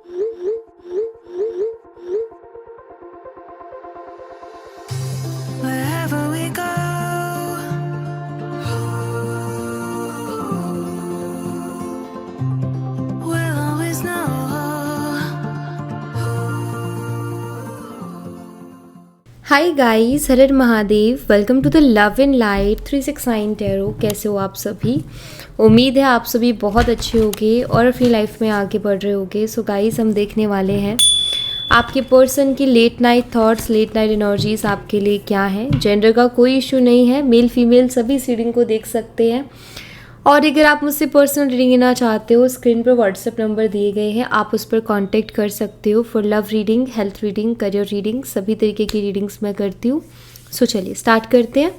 Wherever we go, we'll always know. Hi guys, Har Har Mahadev. Welcome to the love in light 369 tarot. कैसे हो आप सभी? उम्मीद है आप सभी बहुत अच्छे होंगे और अपनी लाइफ में आगे बढ़ रहे होंगे। सो गाइस, हम देखने वाले हैं आपके पर्सन की late night thoughts, late night energies आपके लिए क्या है। जेंडर का कोई इशू नहीं है, मेल फीमेल सभी इस रीडिंग को देख सकते हैं। और अगर आप मुझसे पर्सनल रीडिंग लेना चाहते हो, स्क्रीन पर व्हाट्सएप नंबर दिए गए हैं, आप उस पर कांटेक्ट कर सकते हो for love reading, health reading, career reading, सभी तरीके की रीडिंग्स मैं करती हूँ। सो चलिए स्टार्ट करते हैं।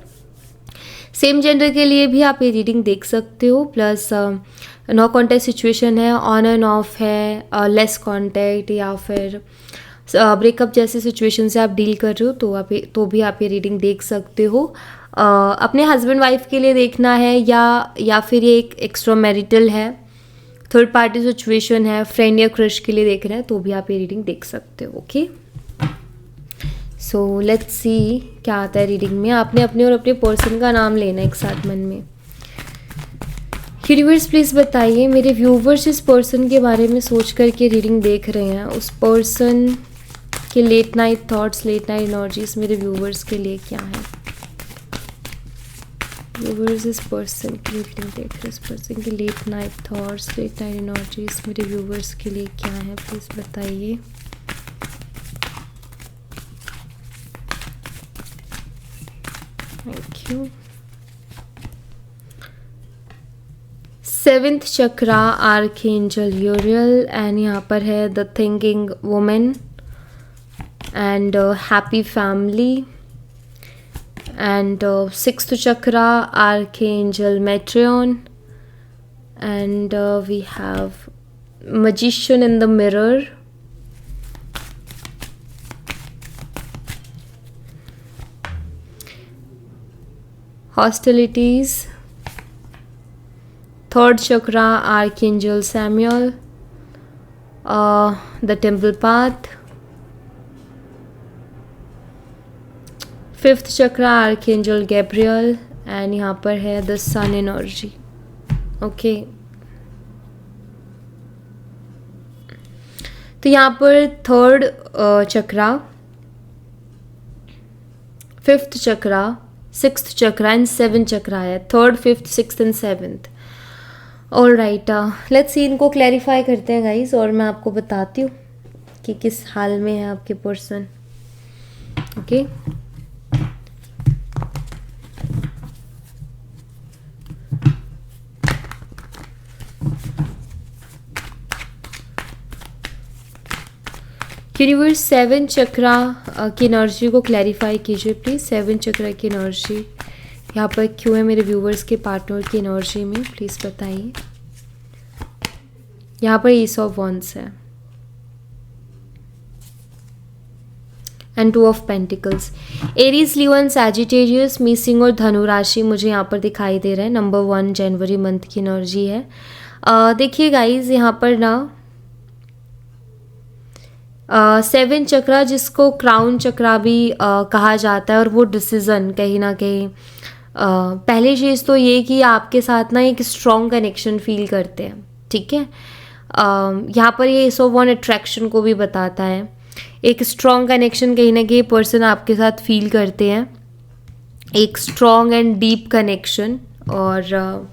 सेम जेंडर के लिए भी आप ये रीडिंग देख सकते हो। प्लस नो कॉन्टैक्ट सिचुएशन है, ऑन एंड ऑफ है, लेस कॉन्टैक्ट या फिर ब्रेकअप जैसे सिचुएशन से आप डील कर रहे हो तो भी आप ये रीडिंग देख सकते हो। अपने हस्बैंड वाइफ के लिए देखना है या फिर ये एक एक्स्ट्रा मैरिटल है, थर्ड पार्टी सिचुएशन है, फ्रेंड या क्रश के लिए देख रहे हैं तो भी आप ये रीडिंग देख सकते हो। ओके, सो लेट्स सी क्या आता है रीडिंग में। आपने अपने और अपने पर्सन का नाम लेना एक साथ मन में। यूनिवर्स प्लीज़ बताइए, मेरे व्यूवर्स जिस पर्सन के बारे में सोच करके रीडिंग देख रहे हैं उस पर्सन के late night thoughts, late night energies मेरे व्यूवर्स के लिए क्या है। व्यूवर्स इस पर्सन की रीडिंग देख रहे हैं, इस पर्सन के late night thoughts, late night energies मेरे व्यूवर्स के लिए क्या है, प्लीज़ बताइए। Thank you. Seventh chakra, archangel Uriel, and यहाँ पर है the thinking women and happy family, and sixth chakra, archangel Metatron, and we have magician in the mirror, hostilities, third chakra, archangel Samuel, the temple path, fifth chakra, archangel Gabriel, and यहाँ पर है the sun energy. Okay, तो यहाँ पर third chakra, fifth chakra, sixth chakra and seven chakra है। Third, fifth, sixth and seventh. All right, let's see, इनको clarify करते हैं गाइस और मैं आपको बताती हूँ कि किस हाल में है आपके पर्सन। ओके, यूनिवर्स सेवन चक्रा की एनर्जी को क्लैरिफाई कीजिए प्लीज़। सेवन चक्रा की एनर्जी यहाँ पर क्यों है मेरे व्यूवर्स के पार्टनर की एनर्जी में, प्लीज़ बताइए। यहाँ पर एस ऑफ वॉन्ड्स है and two of pentacles. Aries, Leo and Sagittarius, missing और धनु राशि मुझे यहाँ पर दिखाई दे रहा है। नंबर 1 जनवरी मंथ की एनर्जी है। देखिए गाइज, यहाँ पर ना सेवन चक्रा, जिसको क्राउन चक्रा भी कहा जाता है, और वो डिसीज़न कहीं ना कहीं पहली चीज़ तो ये कि आपके साथ ना एक स्ट्रॉन्ग कनेक्शन फील करते हैं। ठीक है, यहाँ पर ये एस ऑफ वॉन्ड अट्रैक्शन को भी बताता है। एक स्ट्रॉन्ग कनेक्शन कहीं ना कहीं पर्सन आपके साथ फील करते हैं, एक स्ट्रॉन्ग एंड डीप कनेक्शन, और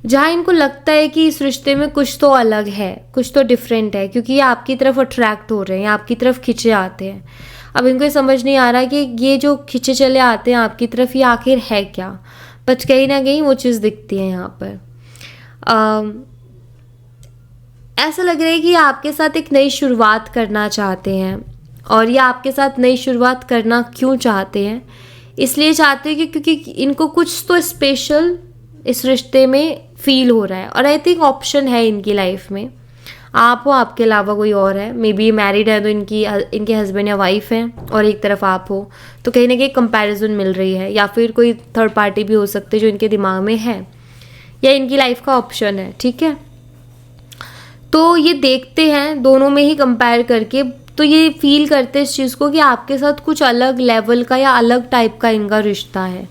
जहाँ इनको लगता है कि इस रिश्ते में कुछ तो अलग है, कुछ तो डिफरेंट है, क्योंकि ये आपकी तरफ अट्रैक्ट हो रहे हैं, आपकी तरफ खिंचे आते हैं। अब इनको ये समझ नहीं आ रहा कि ये जो खिंचे चले आते हैं आपकी तरफ, ये आखिर है क्या, बट कहीं ना कहीं वो चीज़ दिखती है यहाँ पर। ऐसा लग रहा है कि आपके साथ एक नई शुरुआत करना चाहते हैं, और ये आपके साथ नई शुरुआत करना क्यों चाहते हैं, इसलिए चाहते हैं कि क्योंकि इनको कुछ तो स्पेशल इस रिश्ते में फील हो रहा है। और आई थिंक ऑप्शन है इनकी लाइफ में, आप हो, आपके अलावा कोई और है। मे बी मैरिड है तो इनके हस्बैंड या वाइफ हैं, और एक तरफ आप हो, तो कहीं ना कहीं कंपैरिजन मिल रही है, या फिर कोई थर्ड पार्टी भी हो सकती है जो इनके दिमाग में है, या इनकी लाइफ का ऑप्शन है। ठीक है, तो ये देखते हैं दोनों में ही कंपेयर करके, तो ये फील करते हैं इस चीज़ को कि आपके साथ कुछ अलग लेवल का या अलग टाइप का इनका रिश्ता है,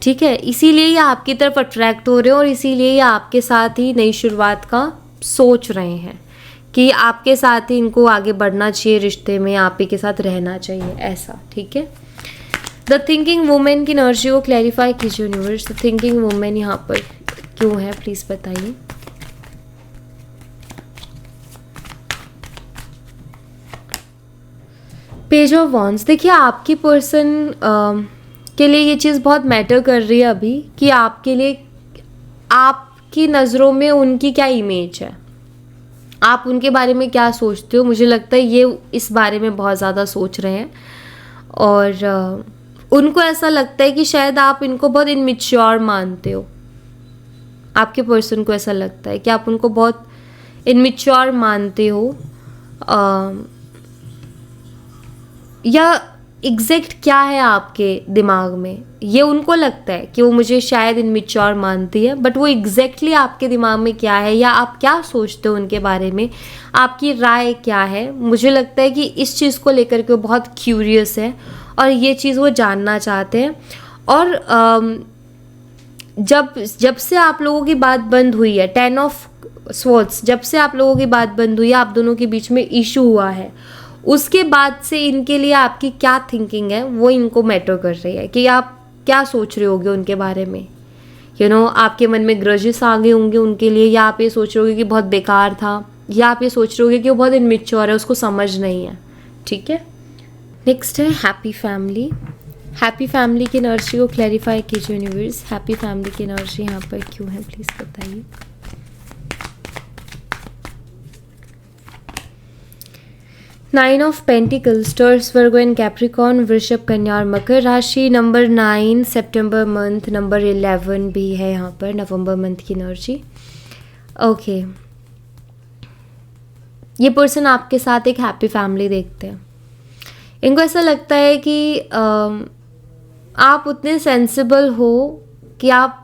ठीक है। इसीलिए ये आपकी तरफ अट्रैक्ट हो रहे हैं और इसीलिए ये आपके साथ ही नई शुरुआत का सोच रहे हैं कि आपके साथ ही इनको आगे बढ़ना चाहिए रिश्ते में, आप ही के साथ रहना चाहिए, ऐसा, ठीक है। द थिंकिंग वुमेन की एनर्जी को क्लैरिफाई कीजिए यूनिवर्स। द थिंकिंग वुमेन यहाँ पर क्यों है, प्लीज़ बताइए। पेज ऑफ वॉन्ड्स, देखिए आपकी पर्सन के लिए ये चीज़ बहुत मैटर कर रही है अभी कि आपके लिए, आपकी नज़रों में उनकी क्या इमेज है, आप उनके बारे में क्या सोचते हो। मुझे लगता है ये इस बारे में बहुत ज़्यादा सोच रहे हैं और उनको ऐसा लगता है कि शायद आप इनको बहुत इनमेच्योर मानते हो। आपके पर्सन को ऐसा लगता है कि आप उनको बहुत इनमेच्योर मानते हो, या एग्जैक्ट क्या है आपके दिमाग में, ये उनको लगता है कि वो मुझे शायद इनमेच्योर मानती है, बट वो एग्जैक्टली आपके दिमाग में क्या है या आप क्या सोचते हो उनके बारे में, आपकी राय क्या है। मुझे लगता है कि इस चीज़ को लेकर के वो बहुत क्यूरियस है और ये चीज़ वो जानना चाहते हैं। और जब से आप लोगों की बात बंद हुई है, 10 ऑफ स्वॉर्ड्स, जब से आप लोगों की बात बंद हुई है, आप दोनों के बीच में इशू हुआ है, उसके बाद से इनके लिए आपकी क्या थिंकिंग है वो इनको मैटर कर रही है कि आप क्या सोच रहे होगे उनके बारे में। आपके मन में ग्रजेस आ गए होंगे उनके लिए, या आप ये सोच रहे होगे कि बहुत बेकार था, या आप ये सोच रहे होगे कि वो बहुत इनमेच्योर है, उसको समझ नहीं है, ठीक है। नेक्स्ट है हैप्पी फैमिली। हैप्पी फैमिली की एनर्जी को क्लैरिफाई कीजिए यूनिवर्स। हैप्पी फैमिली की एनर्जी यहाँ पर क्यों है, प्लीज़ बताइए। Nine of pentacles, taurus, Virgo and Capricorn, वृषभ, कन्या और मकर राशि। नंबर 9 सितंबर मंथ, नंबर 11 भी है यहाँ पर नवंबर मंथ की एनर्जी। ओके, ये पर्सन आपके साथ एक हैप्पी फैमिली देखते हैं। इनको ऐसा लगता है कि आप उतने सेंसिबल हो कि आप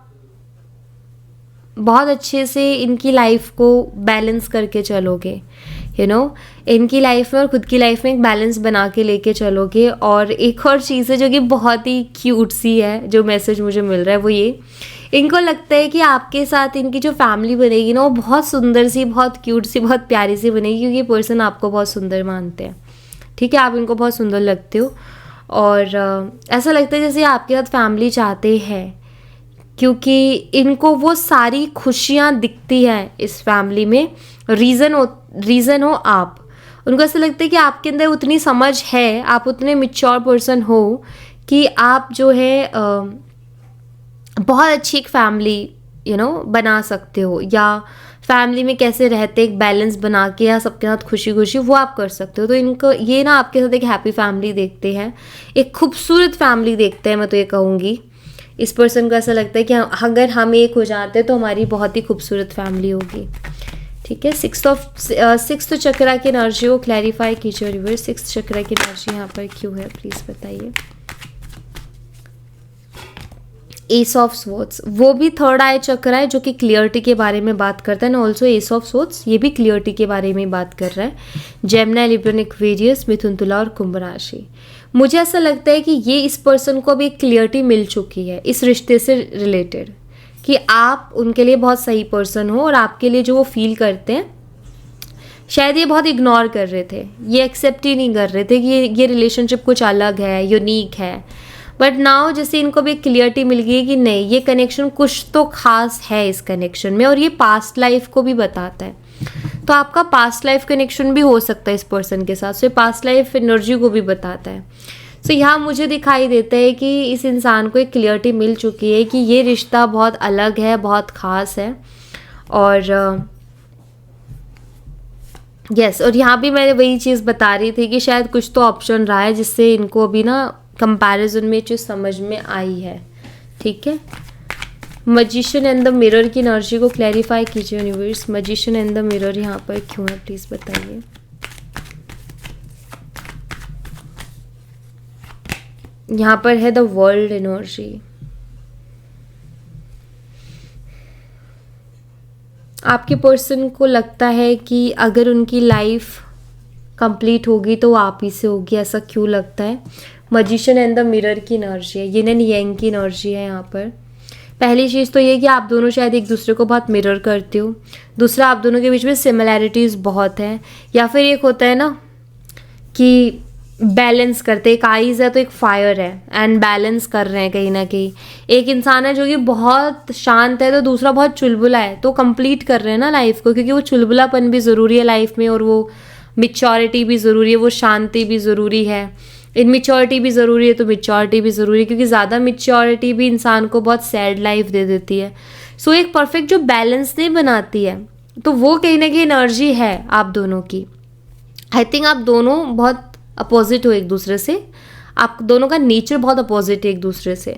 बहुत अच्छे से इनकी लाइफ को बैलेंस करके चलोगे, इनकी लाइफ में और खुद की लाइफ में एक बैलेंस बना के लेके चलोगे। और एक और चीज़ है जो कि बहुत ही क्यूट सी है, जो मैसेज मुझे मिल रहा है वो ये, इनको लगता है कि आपके साथ इनकी जो फैमिली बनेगी ना, वो बहुत सुंदर सी, बहुत क्यूट सी, बहुत प्यारी सी बनेगी, क्योंकि पर्सन आपको बहुत सुंदर मानते हैं, ठीक है। आप इनको बहुत सुंदर लगते हो और ऐसा लगता है जैसे आपके साथ फैमिली चाहते हैं, क्योंकि इनको वो सारी खुशियाँ दिखती हैं इस फैमिली में। रीज़न हो आप, उनको ऐसा लगता है कि आपके अंदर उतनी समझ है, आप उतने मैच्योर पर्सन हो कि आप जो है बहुत अच्छी एक फैमिली बना सकते हो, या फैमिली में कैसे रहते एक बैलेंस बना के, या सबके साथ खुशी खुशी वो आप कर सकते हो। तो इनको ये ना आपके साथ एक हैप्पी फैमिली देखते हैं, एक खूबसूरत फैमिली देखते हैं, मैं तो ये कहूँगी। इस पर्सन को ऐसा लगता है कि अगर हम एक हो जाते हैं तो हमारी बहुत ही खूबसूरत फैमिली होगी, ठीक है। सिक्स्थ चक्रा की एनर्जी को क्लैरिफाई कीजिए रिवर्स। सिक्स्थ चक्रा की एनर्जी यहाँ पर क्यों है, प्लीज़ बताइए। एस ऑफ स्वॉर्ड्स, वो भी थर्ड आई चक्र है जो कि क्लियरिटी के बारे में बात करता है ना। ऑल्सो एस ऑफ स्वॉर्ड्स ये भी क्लियरिटी के बारे में बात कर रहा है। जेमिनी, लिब्रा, एक्वेरियस, मिथुन, तुला और कुंभ राशि। मुझे ऐसा लगता है कि ये इस पर्सन को भी एक क्लियरिटी मिल चुकी है इस रिश्ते से रिलेटेड, कि आप उनके लिए बहुत सही पर्सन हो और आपके लिए जो वो फील करते हैं, शायद ये बहुत इग्नोर कर रहे थे, ये एक्सेप्ट ही नहीं कर रहे थे कि ये रिलेशनशिप कुछ अलग है, यूनिक है। बट नाउ जैसे इनको भी क्लियरिटी मिल गई कि नहीं, ये कनेक्शन कुछ तो खास है इस कनेक्शन में, और ये पास्ट लाइफ को भी बताता है। तो आपका पास्ट लाइफ कनेक्शन भी हो सकता है इस पर्सन के साथ, सो पास्ट लाइफ एनर्जी को भी बताता है। सो यहाँ मुझे दिखाई देता है कि इस इंसान को एक क्लियरिटी मिल चुकी है कि ये रिश्ता बहुत अलग है, बहुत ख़ास है। और यस, और यहाँ भी मैं वही चीज़ बता रही थी कि शायद कुछ तो ऑप्शन रहा है जिससे इनको अभी ना कंपैरिजन में चीज़ समझ में आई है, ठीक है। मजिशियन एंड द मिरर की एनर्जी को क्लैरिफाई कीजिए universe. Magician and the mirror यहाँ पर क्यों है, प्लीज़ बताइए। यहाँ पर है द वर्ल्ड एनर्जी। आपके पर्सन को लगता है कि अगर उनकी लाइफ कंप्लीट होगी तो वो आप ही से होगी, ऐसा क्यों लगता है? मैजिशियन एंड द मिरर की एनर्जी है, यिन एंड यांग की एनर्जी है यहाँ पर। पहली चीज़ तो ये कि आप दोनों शायद एक दूसरे को बहुत मिरर करते हो। दूसरा, आप दोनों के बीच में सिमिलैरिटीज़ बहुत हैं। या फिर एक होता है ना कि बैलेंस करते, एक आइज़ है तो एक फायर है, एंड बैलेंस कर रहे हैं कहीं ना कहीं। एक इंसान है जो कि बहुत शांत है तो दूसरा बहुत चुलबुला है, तो कंप्लीट कर रहे हैं ना लाइफ को, क्योंकि वो चुलबुलापन भी ज़रूरी है लाइफ में, और वो मिच्योरिटी भी ज़रूरी है, वो शांति भी ज़रूरी है, इनमिच्योरिटी भी ज़रूरी है, तो मिच्योरिटी भी ज़रूरी है, क्योंकि ज़्यादा मिच्योरिटी भी इंसान को बहुत सैड लाइफ दे देती है। सो एक परफेक्ट जो बैलेंस नहीं बनाती है, तो वो कहीं ना कहीं एनर्जी है आप दोनों की। आई थिंक आप दोनों बहुत अपोजिट हो एक दूसरे से, आप दोनों का नेचर बहुत अपोजिट है एक दूसरे से।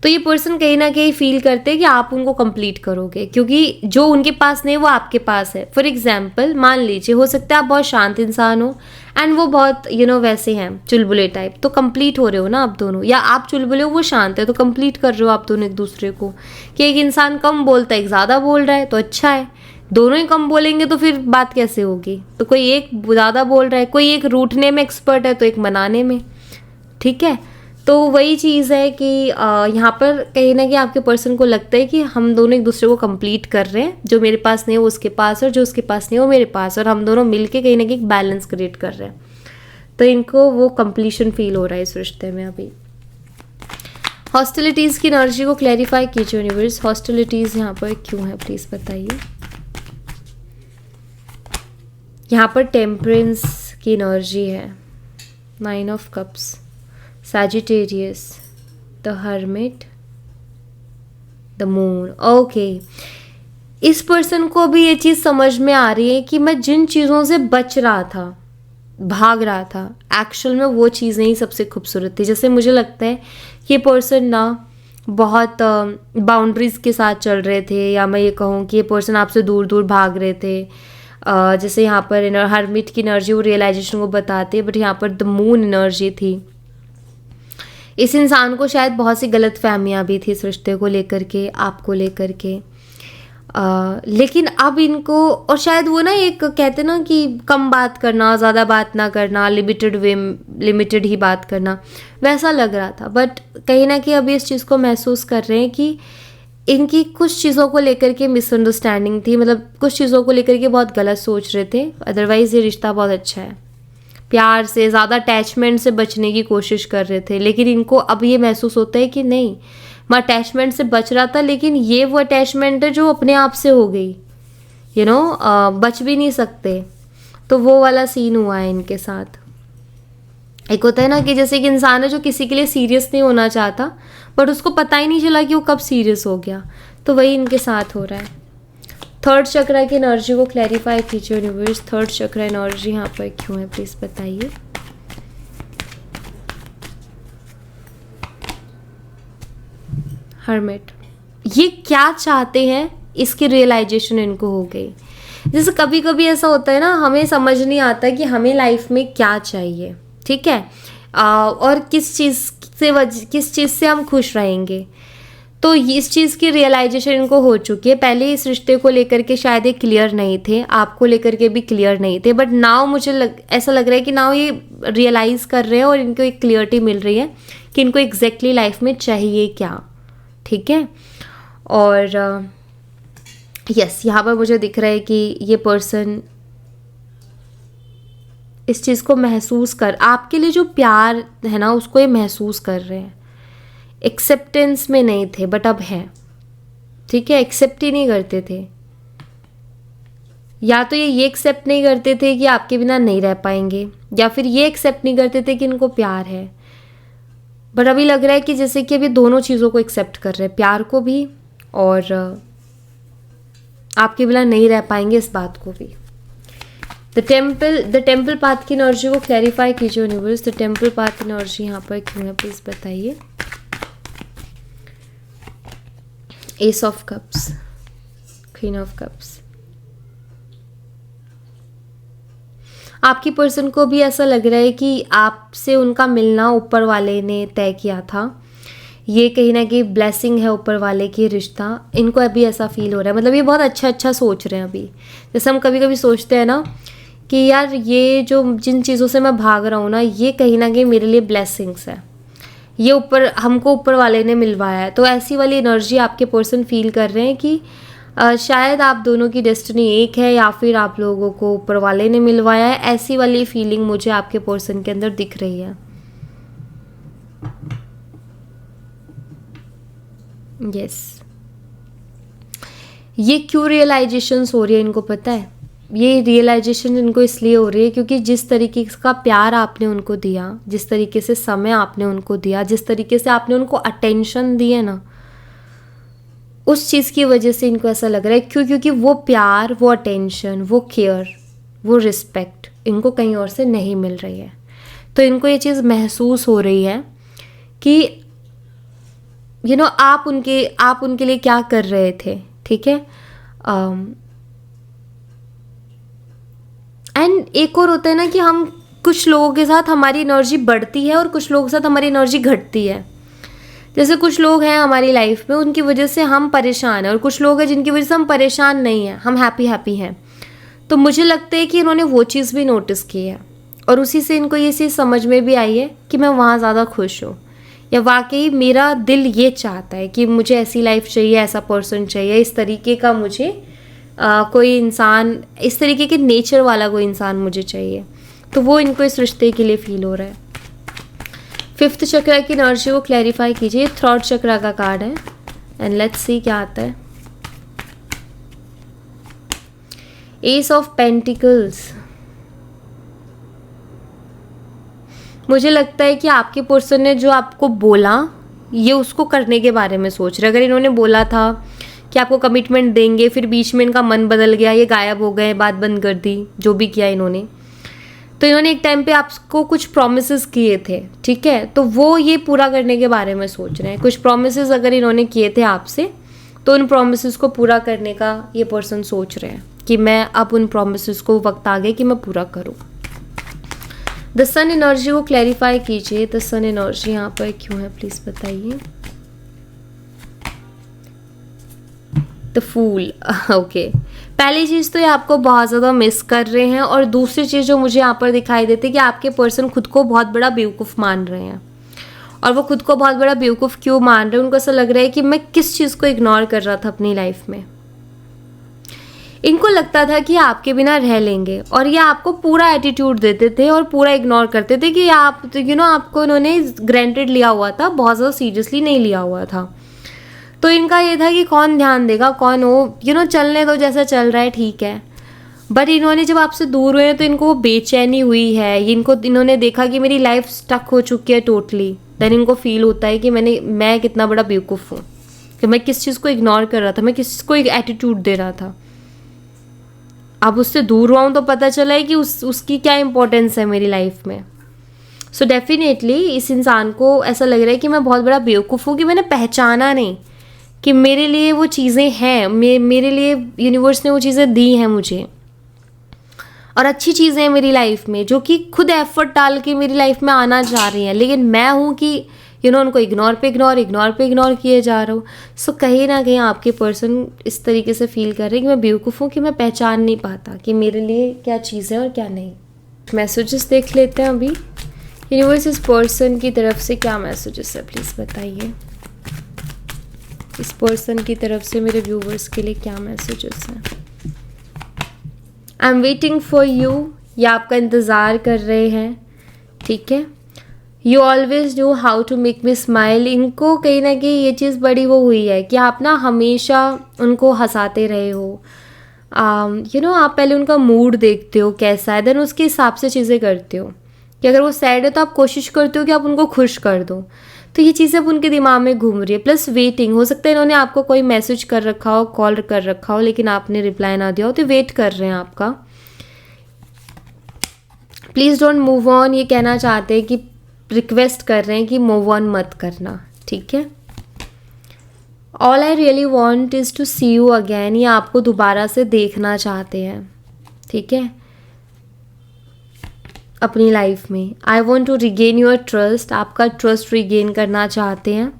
तो ये पर्सन कहीं ना कहीं फील करते हैं कि आप उनको कंप्लीट करोगे, क्योंकि जो उनके पास नहीं वो आपके पास है। फॉर एग्जाम्पल, मान लीजिए हो सकता है आप बहुत शांत इंसान हो एंड वो बहुत वैसे हैं चुलबुले टाइप, तो कंप्लीट हो रहे हो ना आप दोनों। या आप चुलबुले हो, वो शांत है, तो कंप्लीट कर रहे हो आप दोनों एक दूसरे को। कि एक इंसान कम बोलता है, एक ज़्यादा बोल रहा है, तो अच्छा है। दोनों ही कम बोलेंगे तो फिर बात कैसे होगी? तो कोई एक ज़्यादा बोल रहा है, कोई एक रूठने में एक्सपर्ट है तो एक मनाने में, ठीक है। तो वही चीज़ है कि यहाँ पर कहीं ना कहीं आपके पर्सन को लगता है कि हम दोनों एक दूसरे को कंप्लीट कर रहे हैं, जो मेरे पास नहीं है वो उसके पास, और जो उसके पास नहीं है वो मेरे पास, और हम दोनों मिलके कहीं ना कहीं बैलेंस क्रिएट कर रहे हैं। तो इनको वो कंप्लीशन फील हो रहा है इस रिश्ते में अभी। हॉस्टिलिटीज़ की एनर्जी को क्लैरिफाई कीजिए यूनिवर्स, हॉस्टिलिटीज़ यहाँ पर क्यों है प्लीज़ बताइए। यहाँ पर टेम्परेंस की एनर्जी है, 9 of cups, Sagittarius, the Hermit, the Moon. Okay, इस पर्सन को भी ये चीज़ समझ में आ रही है कि मैं जिन चीज़ों से बच रहा था, भाग रहा था, एक्चुअल में वो चीज़ें ही सबसे खूबसूरत थी। जैसे मुझे लगता है कि ये पर्सन ना बहुत बाउंड्रीज़ के साथ चल रहे थे, या मैं ये कहूँ कि ये पर्सन आपसे दूर दूर भाग रहे थे। जैसे यहाँ पर हर्मिट की एनर्जी वो रियलाइजेशन को बताते हैं, बट यहाँ पर द मून एनर्जी थी। इस इंसान को शायद बहुत सी गलत फहमियाँ भी थी इस रिश्ते को लेकर के, आपको लेकर के। लेकिन अब इनको, और शायद वो ना एक कहते ना कि कम बात करना, ज़्यादा बात ना करना, लिमिटेड ही बात करना, वैसा लग रहा था। बट कहीं ना कहीं अभी इस चीज़ को महसूस कर रहे हैं कि इनकी कुछ चीज़ों को लेकर के मिसअंडरस्टैंडिंग थी, मतलब कुछ चीज़ों को लेकर के बहुत गलत सोच रहे थे। अदरवाइज़ ये रिश्ता बहुत अच्छा है, प्यार से, ज़्यादा अटैचमेंट से बचने की कोशिश कर रहे थे। लेकिन इनको अब ये महसूस होता है कि नहीं, मैं अटैचमेंट से बच रहा था, लेकिन ये वो अटैचमेंट है जो अपने आप से हो गई, बच भी नहीं सकते। तो वो वाला सीन हुआ है इनके साथ। एक होता है ना कि जैसे एक इंसान है जो किसी के लिए सीरियस नहीं होना चाहता, बट उसको पता ही नहीं चला कि वो कब सीरियस हो गया, तो वही इनके साथ हो रहा है। थर्ड चक्रा की एनर्जी को क्लैरिफाई कीजिए यूनिवर्स, थर्ड चक्रा एनर्जी यहाँ पर क्यों है प्लीज़ बताइए। हर्मिट, ये क्या चाहते हैं इसकी रियलाइजेशन इनको हो गई। जैसे कभी कभी ऐसा होता है ना, हमें समझ नहीं आता कि हमें लाइफ में क्या चाहिए, ठीक है, और किस चीज़ से हम खुश रहेंगे। तो इस चीज़ की रियलाइजेशन इनको हो चुकी है। पहले इस रिश्ते को लेकर के शायद ये क्लियर नहीं थे, आपको लेकर के भी क्लियर नहीं थे, बट नाउ मुझे ऐसा लग रहा है कि नाउ ये रियलाइज़ कर रहे हैं और इनको एक क्लियरिटी मिल रही है कि इनको एग्जैक्टली लाइफ में चाहिए क्या, ठीक है। और यस, यहाँ पर मुझे दिख रहा है कि ये पर्सन इस चीज़ को महसूस कर, आपके लिए जो प्यार है ना उसको ये महसूस कर रहे हैं। एक्सेप्टेंस में नहीं थे बट अब हैं, ठीक है। एक्सेप्ट ही नहीं करते थे, या तो ये एक्सेप्ट नहीं करते थे कि आपके बिना नहीं रह पाएंगे, या फिर ये एक्सेप्ट नहीं करते थे कि इनको प्यार है। बट अभी लग रहा है कि जैसे कि अभी दोनों चीज़ों को एक्सेप्ट कर रहे हैं, प्यार को भी और आपके बिना नहीं रह पाएंगे इस बात को भी। द टेम्पल पाथ की एनर्जी को क्लैरिफाई कीजिए universe, the temple path energy यहाँ पर क्यों है प्लीज़ बताइए। S of cups, queen of cups. आपकी पर्सन को भी ऐसा लग रहा है कि आपसे उनका मिलना ऊपर वाले ने तय किया था। ये कहीं ना कहीं ब्लेसिंग है ऊपर वाले की रिश्ता, इनको अभी ऐसा फील हो रहा है। मतलब ये बहुत अच्छा अच्छा सोच रहे हैं अभी। जैसे हम कभी कभी सोचते हैं ना कि यार ये जो जिन चीज़ों से मैं भाग रहा हूँ ना, ये कहीं ना कहीं मेरे लिए ब्लेसिंग्स है, ये ऊपर हमको ऊपर वाले ने मिलवाया है। तो ऐसी वाली एनर्जी आपके पर्सन फील कर रहे हैं कि शायद आप दोनों की डेस्टिनी एक है, या फिर आप लोगों को ऊपर वाले ने मिलवाया है। ऐसी वाली फीलिंग मुझे आपके पर्सन के अंदर दिख रही है। यस, ये क्यों रियलाइजेशंस हो रही है इनको पता है? ये रियलाइजेशन इनको इसलिए हो रही है क्योंकि जिस तरीके का प्यार आपने उनको दिया, जिस तरीके से समय आपने उनको दिया, जिस तरीके से आपने उनको अटेंशन दी है ना, उस चीज़ की वजह से इनको ऐसा लग रहा है। क्योंकि वो प्यार, वो अटेंशन, वो केयर, वो रिस्पेक्ट इनको कहीं और से नहीं मिल रही है। तो इनको ये चीज़ महसूस हो रही है कि आप उनके लिए क्या कर रहे थे, ठीक है। एंड एक और होता है ना कि हम कुछ लोगों के साथ हमारी एनर्जी बढ़ती है और कुछ लोगों के साथ हमारी एनर्जी घटती है। जैसे कुछ लोग हैं हमारी लाइफ में, उनकी वजह से हम परेशान हैं, और कुछ लोग हैं जिनकी वजह से हम परेशान नहीं हैं, हम हैप्पी हैं। तो मुझे लगता है कि इन्होंने वो चीज़ भी नोटिस की है और उसी से इनको ये चीज़ समझ में भी आई है कि मैं वहाँ ज़्यादा खुश हूँ, या वाकई मेरा दिल ये चाहता है कि मुझे ऐसी लाइफ चाहिए, ऐसा पर्सन चाहिए, इस तरीके का मुझे कोई इंसान, इस तरीके के नेचर वाला कोई इंसान मुझे चाहिए। तो वो इनको इस रिश्ते के लिए फील हो रहा है। 5th चक्र की एनर्जी को क्लैरिफाई कीजिए। 3rd चक्र का कार्ड है एंड लेट्स सी क्या आता है। S of pentacles. मुझे लगता है कि आपके पर्सन ने जो आपको बोला, ये उसको करने के बारे में सोच रहे। अगर इन्होंने बोला था कि आपको कमिटमेंट देंगे, फिर बीच में इनका मन बदल गया, ये गायब हो गए, बात बंद कर दी, जो भी किया इन्होंने, तो इन्होंने एक टाइम पे आपको कुछ प्रोमिसेस किए थे, ठीक है, तो वो ये पूरा करने के बारे में सोच रहे हैं। कुछ प्रोमिसेस अगर इन्होंने किए थे आपसे, तो उन प्रोमिसेस को पूरा करने का ये पर्सन सोच रहे हैं कि मैं अब उन प्रोमिसेस को वक्त आ गया कि मैं पूरा करूं। द सन एनर्जी को क्लैरिफाई कीजिए। द सन एनर्जी यहाँ पर क्यों है, प्लीज बताइए। The fool, okay. पहली चीज़ तो ये आपको बहुत ज़्यादा मिस कर रहे हैं, और दूसरी चीज़ जो मुझे यहाँ पर दिखाई देती है कि आपके पर्सन खुद को बहुत बड़ा बेवकूफ़ मान रहे हैं। और वो खुद को बहुत बड़ा बेवकूफ़ क्यों मान रहे हैं? उनको ऐसा लग रहा है कि मैं किस चीज़ को इग्नोर कर रहा था अपनी लाइफ में। इनको लगता था कि आपके बिना रह लेंगे, और ये आपको पूरा एटीट्यूड देते थे और पूरा इग्नोर करते थे कि आप आपको इन्होंने ग्रांटेड लिया हुआ था, बहुत ज़्यादा सीरियसली नहीं लिया हुआ था। तो इनका ये था कि कौन ध्यान देगा, कौन हो, चलने दो, जैसा चल रहा है ठीक है। बट इन्होंने जब आपसे दूर हुए तो इनको वो बेचैनी हुई है, इन्होंने देखा कि मेरी लाइफ स्टक हो चुकी है टोटली। देन इनको फील होता है कि मैं कितना बड़ा बेवकूफ़ हूँ, कि मैं किस चीज़ को इग्नोर कर रहा था, मैं किस को एक एटीट्यूड दे रहा था। अब उससे दूर हुआ हूँ तो पता चला है कि उसकी क्या इंपॉर्टेंस है मेरी लाइफ में। सो डेफिनेटली इस इंसान को ऐसा लग रहा है कि मैं बहुत बड़ा बेवकूफ़ हूँ कि मैंने पहचाना नहीं कि मेरे लिए वो चीज़ें हैं, मेरे लिए यूनिवर्स ने वो चीज़ें दी हैं मुझे, और अच्छी चीज़ें हैं मेरी लाइफ में जो कि खुद एफर्ट डाल के मेरी लाइफ में आना चाह रही हैं, लेकिन मैं हूँ कि उनको इग्नोर पे इग्नोर किए जा रहा हूँ। सो कहीं ना कहीं आपके पर्सन इस तरीके से फील कर रहे हैं कि मैं बेवकूफ़ हूँ, कि मैं पहचान नहीं पाता कि मेरे लिए क्या चीज़ है और क्या नहीं। मैसेजेस देख लेते हैं अभी। यूनिवर्स इस पर्सन की तरफ से क्या मैसेजेस है, प्लीज़ बताइए। इस पर्सन की तरफ से मेरे व्यूवर्स के लिए क्या मैसेजेस हैं। I am waiting for you, या आपका इंतज़ार कर रहे हैं, ठीक है। You always know how to make me smile. इनको कहीं ना कहीं ये चीज़ बड़ी वो हुई है कि आप ना हमेशा उनको हंसाते रहे हो। आप पहले उनका मूड देखते हो कैसा है, देन उसके हिसाब से चीज़ें करते हो कि अगर वो सैड है तो आप कोशिश करते हो कि आप उनको खुश कर दो। तो ये चीज़ें अब उनके दिमाग में घूम रही है। प्लस वेटिंग, हो सकता है इन्होंने आपको कोई मैसेज कर रखा हो, कॉल कर रखा हो, लेकिन आपने रिप्लाई ना दिया हो, तो वेट कर रहे हैं आपका। प्लीज़ डोंट मूव ऑन, ये कहना चाहते हैं कि रिक्वेस्ट कर रहे हैं कि मूव ऑन मत करना, ठीक है। All I really want is to see you again, ये आपको दोबारा से देखना चाहते हैं, ठीक है, अपनी लाइफ में। I want to regain your trust, आपका ट्रस्ट रिगेन करना चाहते हैं।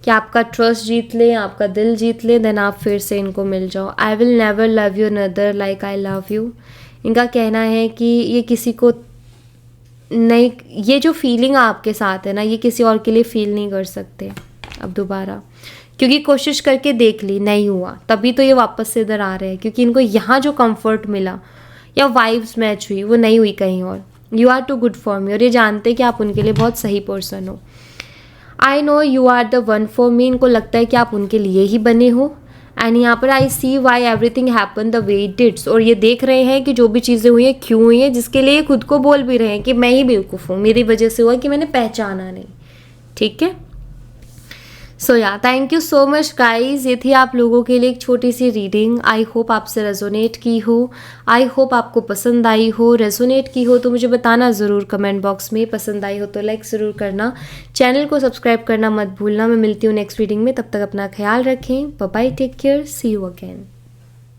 कि आपका ट्रस्ट जीत लें, आपका दिल जीत लें, देन आप फिर से इनको मिल जाओ। I will never love you another like I love you. इनका कहना है कि ये किसी को नहीं, ये जो फीलिंग आपके साथ है ना, ये किसी और के लिए फील नहीं कर सकते अब दोबारा, क्योंकि कोशिश करके देख ली, नहीं हुआ, तभी तो ये वापस से इधर आ रहे हैं, क्योंकि इनको यहाँ जो कंफर्ट मिला या वाइब्स मैच हुई वो नहीं हुई कहीं और। You are too good for me, और ये जानते हैं कि आप उनके लिए बहुत सही पर्सन हो। I know you are the one for me, इनको लगता है कि आप उनके लिए ही बने हो। एंड यहाँ पर I see why everything happen the way it dids, और ये देख रहे हैं कि जो भी चीज़ें हुई हैं क्यों हुई हैं, जिसके लिए खुद को बोल भी रहे हैं कि मैं ही बेवकूफ़ हूँ, मेरी वजह से हुआ कि मैंने पहचाना नहीं। ठीक है, सो या thank you so much guys. ये थी आप लोगों के लिए एक छोटी सी रीडिंग। आई होप आपसे रेजोनेट की हो, आई होप आपको पसंद आई हो। रेजोनेट की हो तो मुझे बताना ज़रूर कमेंट बॉक्स में, पसंद आई हो तो लाइक ज़रूर करना, चैनल को सब्सक्राइब करना मत भूलना। मैं मिलती हूँ नेक्स्ट रीडिंग में, तब तक अपना ख्याल रखें। Bye bye, take care, see you again.